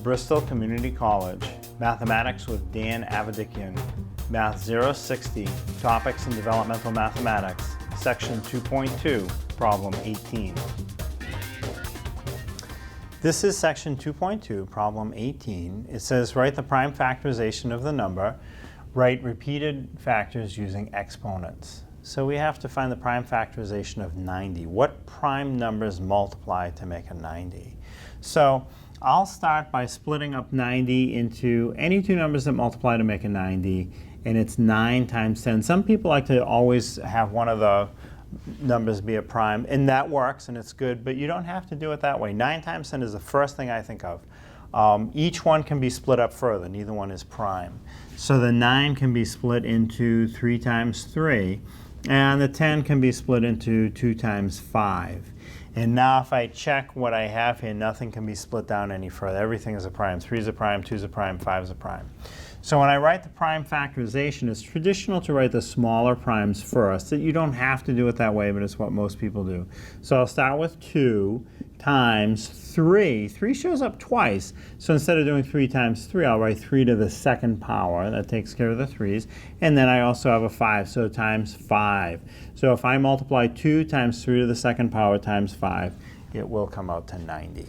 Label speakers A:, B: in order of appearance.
A: Bristol Community College, Mathematics with Dan Avedikian, Math 060, Topics in Developmental Mathematics, Section 2.2, Problem 18. This is Section 2.2, Problem 18. It says, write the prime factorization of the number. Write repeated factors using exponents. So we have to find the prime factorization of 90. What prime numbers multiply to make a 90? So I'll start by splitting up 90 into any two numbers that multiply to make a 90, and it's 9 times 10. Some people like to always have one of the numbers be a prime, and that works and it's good, but you don't have to do it that way. 9 times 10 is the first thing I think of. Each one can be split up further. Neither one is prime. So the 9 can be split into 3 times 3, and the 10 can be split into 2 times 5. And now if I check what I have here, nothing can be split down any further. Everything is a prime. 3 is a prime, 2 is a prime, 5 is a prime. So when I write the prime factorization, it's traditional to write the smaller primes first. You don't have to do it that way, but it's what most people do. So I'll start with 2 times 3. 3 shows up twice. So instead of doing 3 times 3, I'll write 3 to the second power. That takes care of the 3's. And then I also have a 5, so times 5. So if I multiply 2 times 3 to the second power times 5, it will come out to 90.